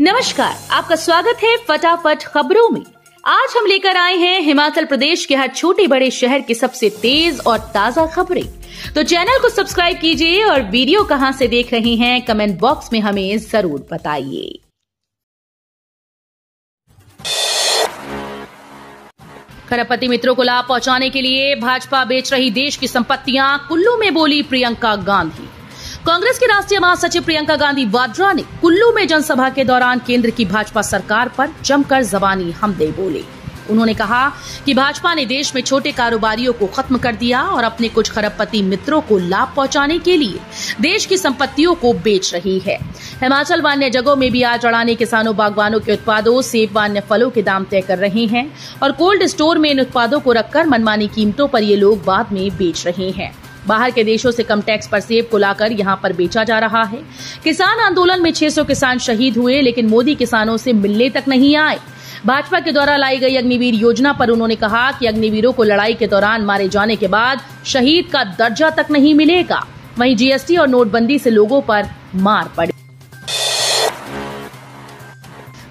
नमस्कार, आपका स्वागत है फटाफट खबरों में। आज हम लेकर आए हैं हिमाचल प्रदेश के हर छोटे बड़े शहर की सबसे तेज और ताजा खबरें। तो चैनल को सब्सक्राइब कीजिए और वीडियो कहां से देख रहे हैं कमेंट बॉक्स में हमें जरूर बताइए। खरबपति मित्रों को लाभ पहुंचाने के लिए भाजपा बेच रही देश की संपत्तियां, कुल्लू में बोली प्रियंका गांधी। कांग्रेस की राष्ट्रीय महासचिव प्रियंका गांधी वाड्रा ने कुल्लू में जनसभा के दौरान केंद्र की भाजपा सरकार पर जमकर जबानी हमले बोले। उन्होंने कहा कि भाजपा ने देश में छोटे कारोबारियों को खत्म कर दिया और अपने कुछ खरबपति मित्रों को लाभ पहुंचाने के लिए देश की संपत्तियों को बेच रही है। हिमाचल व अन्य जगहों में भी आज अड़ानी किसानों बागवानों के उत्पादों, सेब व अन्य फलों के दाम तय कर रहे हैं और कोल्ड स्टोर में इन उत्पादों को रखकर मनमानी कीमतों पर ये लोग बाद में बेच रहे हैं। बाहर के देशों से कम टैक्स पर सेब को लाकर यहां पर बेचा जा रहा है। किसान आंदोलन में 600 किसान शहीद हुए, लेकिन मोदी किसानों से मिलने तक नहीं आए। भाजपा के द्वारा लाई गई अग्निवीर योजना पर उन्होंने कहा कि अग्निवीरों को लड़ाई के दौरान मारे जाने के बाद शहीद का दर्जा तक नहीं मिलेगा। वहीं जीएसटी और नोटबंदी से लोगों पर मार पड़ी।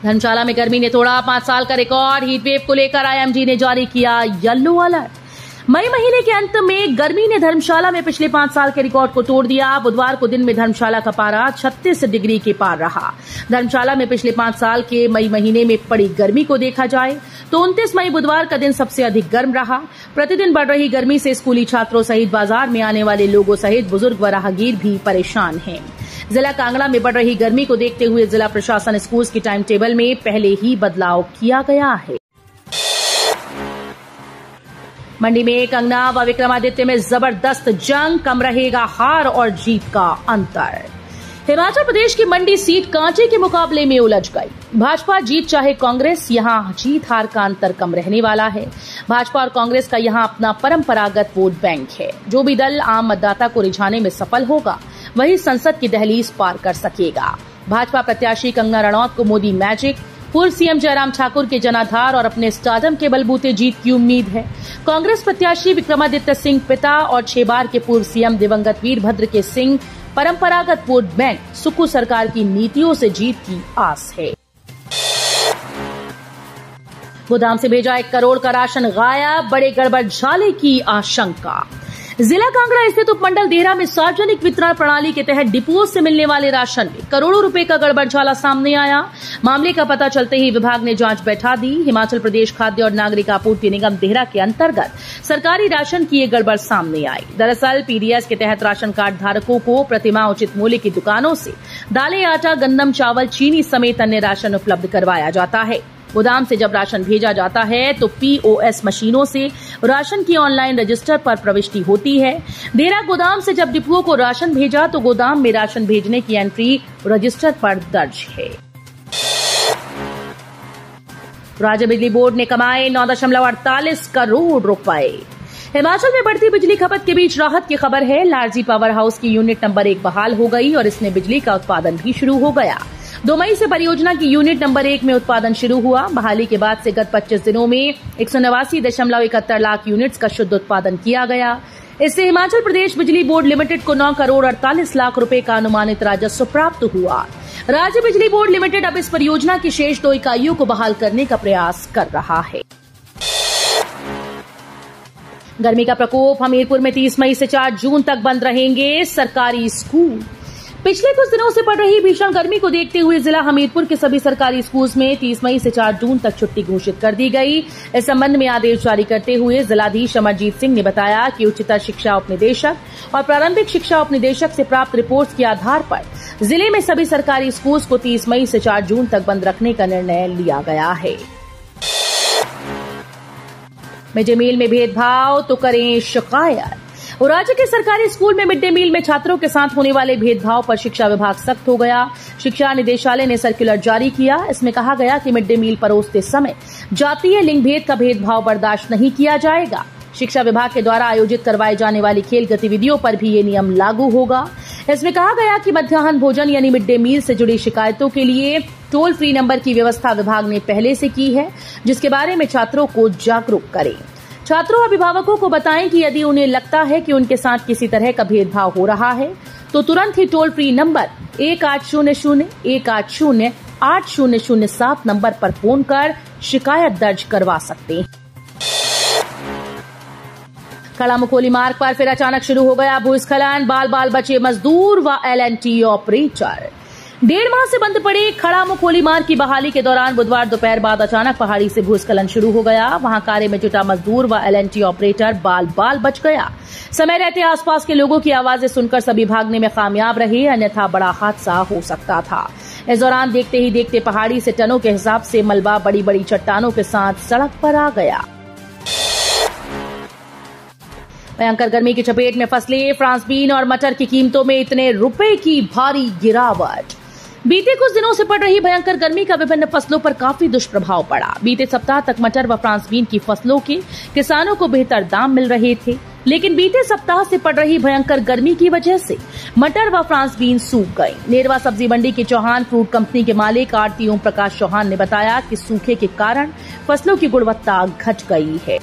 धर्मशाला में गर्मी ने तोड़ा 5 साल का रिकॉर्ड। हीटवेव को लेकर आईएमडी ने जारी किया येलो अलर्ट। मई महीने के अंत में गर्मी ने धर्मशाला में पिछले 5 साल के रिकॉर्ड को तोड़ दिया। बुधवार को दिन में धर्मशाला का पारा 36 डिग्री के पार रहा। धर्मशाला में पिछले 5 साल के मई महीने में पड़ी गर्मी को देखा जाए तो 29 मई बुधवार का दिन सबसे अधिक गर्म रहा। प्रतिदिन बढ़ रही गर्मी से स्कूली छात्रों सहित बाजार में आने वाले लोगों सहित बुजुर्ग व राहगीर भी परेशान हैं। जिला कांगड़ा में बढ़ रही गर्मी को देखते हुए जिला प्रशासन स्कूल की टाइम टेबल में पहले ही बदलाव किया गया है। मंडी में कंगना व विक्रमादित्य में जबरदस्त जंग, कम रहेगा हार और जीत का अंतर। हिमाचल प्रदेश की मंडी सीट कांचे के मुकाबले में उलझ गई। भाजपा जीत चाहे कांग्रेस, यहां जीत हार का अंतर कम रहने वाला है। भाजपा और कांग्रेस का यहां अपना परंपरागत वोट बैंक है। जो भी दल आम मतदाता को रिझाने में सफल होगा वही संसद की दहलीज पार कर सकेगा। भाजपा प्रत्याशी कंगना रणौत को मोदी मैजिक, पूर्व सीएम जयराम ठाकुर के जनाधार और अपने स्टारडम के बलबूते जीत की उम्मीद है। कांग्रेस प्रत्याशी विक्रमादित्य सिंह पिता और 6 बार के पूर्व सीएम दिवंगत वीरभद्र के सिंह परंपरागत वोट बैंक सुक्खू सरकार की नीतियों से जीत की आस है। गोदाम से भेजा 1 करोड़ का राशन गायब, बड़े गड़बड़झाले की आशंका। जिला कांगड़ा स्थित उपमंडल देहरा में सार्वजनिक वितरण प्रणाली के तहत डिपोज से मिलने वाले राशन में करोड़ों रुपए का गड़बड़झाला सामने आया। मामले का पता चलते ही विभाग ने जांच बैठा दी। हिमाचल प्रदेश खाद्य और नागरिक आपूर्ति निगम देहरा के अंतर्गत सरकारी राशन की ये गड़बड़ सामने आई। दरअसल पीडीएस के तहत राशन कार्ड धारकों को प्रतिमाह उचित मूल्य की दुकानों से दालें, आटा, गंदम, चावल, चीनी समेत अन्य राशन उपलब्ध करवाया जाता है। गोदाम से जब राशन भेजा जाता है तो पीओएस मशीनों से राशन की ऑनलाइन रजिस्टर पर प्रविष्टि होती है। देहरा गोदाम से जब डिपुओं को राशन भेजा तो गोदाम में राशन भेजने की एंट्री रजिस्टर पर दर्ज है। राज्य बिजली बोर्ड ने कमाए 9.48 करोड़ रुपए। हिमाचल में बढ़ती बिजली खपत के बीच राहत की खबर है। लारजी पावर हाउस की यूनिट नंबर 1 बहाल हो गई और इसमें बिजली का उत्पादन भी शुरू हो गया। 2 मई से परियोजना की यूनिट नंबर 1 में उत्पादन शुरू हुआ। बहाली के बाद से गत 25 दिनों में 189.71 लाख यूनिट्स का शुद्ध उत्पादन किया गया। इससे हिमाचल प्रदेश बिजली बोर्ड लिमिटेड को 9 करोड़ 48 लाख रुपए का अनुमानित राजस्व प्राप्त हुआ। राज्य बिजली बोर्ड लिमिटेड अब इस परियोजना की शेष 2 इकाइयों को बहाल करने का प्रयास कर रहा है। गर्मी का प्रकोप, हमीरपुर में 30 मई से 4 जून तक बंद रहेंगे सरकारी स्कूल। पिछले कुछ दिनों से पड़ रही भीषण गर्मी को देखते हुए जिला हमीरपुर के सभी सरकारी स्कूल में 30 मई से 4 जून तक छुट्टी घोषित कर दी गई। इस संबंध में आदेश जारी करते हुए जिलाधीश अमरजीत सिंह ने बताया कि उच्चतर शिक्षा उपनिदेशक और प्रारंभिक शिक्षा उपनिदेशक से प्राप्त रिपोर्ट के आधार पर जिले में सभी सरकारी स्कूल को 30 मई से 4 जून तक बंद रखने का निर्णय लिया गया है। मिड डे मील में भेदभाव तो करें शिकायत। राज्य के सरकारी स्कूल में मिड डे मील में छात्रों के साथ होने वाले भेदभाव पर शिक्षा विभाग सख्त हो गया। शिक्षा निदेशालय ने सर्कुलर जारी किया। इसमें कहा गया कि मिड डे मील परोसते समय जातीय लिंग भेद का भेदभाव बर्दाश्त नहीं किया जाएगा। शिक्षा विभाग के द्वारा आयोजित करवाई जाने वाली खेल गतिविधियों पर भी ये नियम लागू होगा। इसमें कहा गया कि मध्याह्न भोजन यानी मिड डे मील से जुड़ी शिकायतों के लिए टोल फ्री नंबर की व्यवस्था विभाग ने पहले से की है, जिसके बारे में छात्रों को जागरूक करें। छात्रों अभिभावकों को बताएं कि यदि उन्हें लगता है कि उनके साथ किसी तरह का भेदभाव हो रहा है तो तुरंत ही टोल फ्री नंबर 1800 1800 8007 नंबर पर फोन कर शिकायत दर्ज करवा सकते हैं। खड़ा मुखोली मार्ग पर फिर अचानक शुरू हो गया भूस्खलन, बाल बाल बचे मजदूर व LNT ऑपरेटर। 1.5 माह से बंद पड़े खड़ा मुखोली मार्ग की बहाली के दौरान बुधवार दोपहर बाद अचानक पहाड़ी से भूस्खलन शुरू हो गया। वहां कार्य में जुटा मजदूर व LNT ऑपरेटर बाल बाल बच गया। समय रहते आसपास के लोगों की आवाजें सुनकर सभी भागने में कामयाब रहे, अन्यथा बड़ा हादसा हो सकता था। इस दौरान देखते ही देखते पहाड़ी से टनों के हिसाब से मलबा बड़ी बड़ी चट्टानों के साथ सड़क पर आ गया। भयंकर गर्मी की चपेट में फसलें, फ्रांस बीन और मटर की कीमतों में इतने रुपए की भारी गिरावट। बीते कुछ दिनों से पड़ रही भयंकर गर्मी का विभिन्न फसलों पर काफी दुष्प्रभाव पड़ा। बीते सप्ताह तक मटर व फ्रांस बीन की फसलों के किसानों को बेहतर दाम मिल रहे थे, लेकिन बीते सप्ताह से पड़ रही भयंकर गर्मी की वजह से मटर व फ्रांस बीन सूख गई। नेरवा सब्जी मंडी के चौहान फ्रूट कंपनी के मालिक आरती ओम प्रकाश चौहान ने बताया कि सूखे के कारण फसलों की गुणवत्ता घट गई है।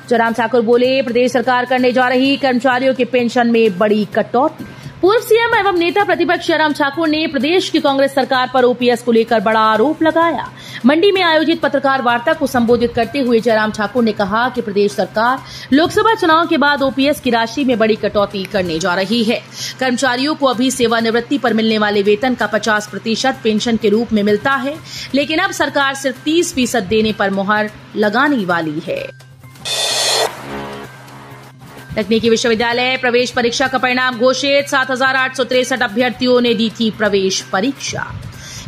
जयराम ठाकुर बोले, प्रदेश सरकार करने जा रही कर्मचारियों के पेंशन में बड़ी कटौती। पूर्व सीएम एवं नेता प्रतिपक्ष जयराम ठाकुर ने प्रदेश की कांग्रेस सरकार पर ओपीएस को लेकर बड़ा आरोप लगाया। मंडी में आयोजित पत्रकार वार्ता को संबोधित करते हुए जयराम ठाकुर ने कहा कि प्रदेश सरकार लोकसभा चुनाव के बाद ओपीएस की राशि में बड़ी कटौती करने जा रही है। कर्मचारियों को अभी सेवानिवृत्ति पर मिलने वाले वेतन का 50% पेंशन के रूप में मिलता है, लेकिन अब सरकार सिर्फ 30% देने पर मुहर लगाने वाली है। तकनीकी विश्वविद्यालय प्रवेश परीक्षा का परिणाम घोषित, 7,863 अभ्यर्थियों ने दी थी प्रवेश परीक्षा।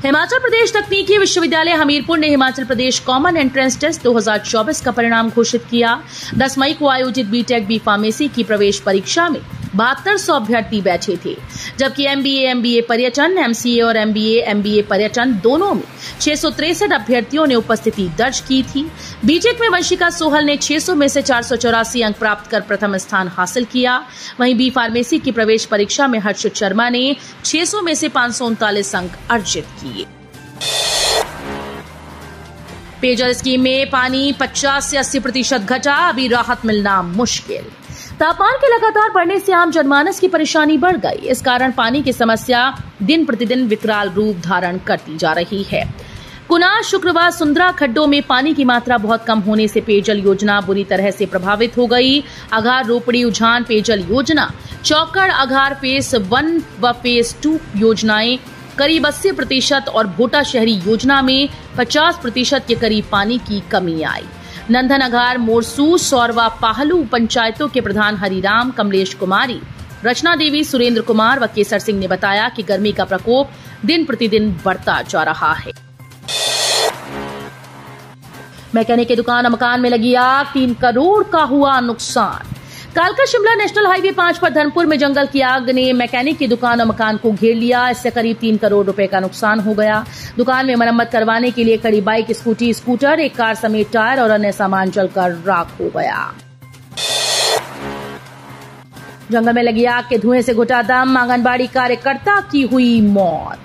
हिमाचल प्रदेश तकनीकी विश्वविद्यालय हमीरपुर ने Himachal Pradesh common entrance test 2024 का परिणाम घोषित किया। 10 मई को आयोजित बीटेक बी फार्मेसी की प्रवेश परीक्षा में 7200 अभ्यर्थी बैठे थे, जबकि MBA पर्यटन, MCA और MBA पर्यटन दोनों में 663 अभ्यर्थियों ने उपस्थिति दर्ज की थी। बीटेक में वंशिका सोहल ने 600 में से 484 अंक प्राप्त कर प्रथम स्थान हासिल किया। वहीं बी फार्मेसी की प्रवेश परीक्षा में हर्षित शर्मा ने 600 में से 539 अंक अर्जित किए। पेयजल स्कीम में पानी 50 से 80% घटा, अभी राहत मिलना मुश्किल। तापमान के लगातार बढ़ने से आम जनमानस की परेशानी बढ़ गई। इस कारण पानी की समस्या दिन प्रतिदिन विकराल रूप धारण करती जा रही है। कुनार, शुक्रवार, सुंदरा खड्डों में पानी की मात्रा बहुत कम होने से पेयजल योजना बुरी तरह से प्रभावित हो गई। अघार, रोपड़ी, उझान पेयजल योजना, चौकड़, अघार फेज 1 व फेज 2 योजनाएं करीब 80% और भोटा शहरी योजना में 50% के करीब पानी की कमी आई। नंदन, अघार, मोरसू, सौरवा, पाहलू पंचायतों के प्रधान हरिराम, कमलेश कुमारी, रचना देवी, सुरेंद्र कुमार व केसर सिंह ने बताया कि गर्मी का प्रकोप दिन प्रतिदिन बढ़ता जा रहा है। मैकेनिक की दुकान और मकान में लगी आग, 3 करोड़ का हुआ नुकसान। कालका शिमला नेशनल हाईवे 5 पर धर्मपुर में जंगल की आग ने मैकेनिक की दुकान और मकान को घेर लिया। इससे करीब 3 करोड़ रुपए का नुकसान हो गया। दुकान में मरम्मत करवाने के लिए खड़ी बाइक, स्कूटी, स्कूटर, एक कार समेत टायर और अन्य सामान जलकर राख हो गया। जंगल में लगी आग के धुएं से घुटा दम, आंगनबाड़ी कार्यकर्ता की हुई मौत।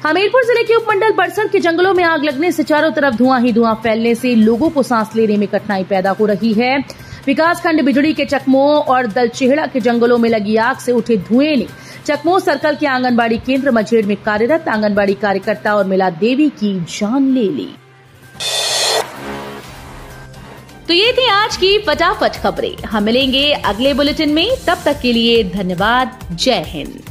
हमीरपुर जिले के उपमंडल बड़सर के जंगलों में आग लगने से चारों तरफ धुआं ही धुआं फैलने से लोगों को सांस लेने में कठिनाई पैदा हो रही है। विकासखंड बिजड़ी के चकमो और दलचेहड़ा के जंगलों में लगी आग से उठे धुएं ने चकमो सर्कल के आंगनबाड़ी केंद्र मझेड़ में कार्यरत आंगनबाड़ी कार्यकर्ता और मिला देवी की जान ले ली। तो ये थी आज की फटाफट खबरें। हम मिलेंगे अगले बुलेटिन में, तब तक के लिए धन्यवाद। जय हिंद।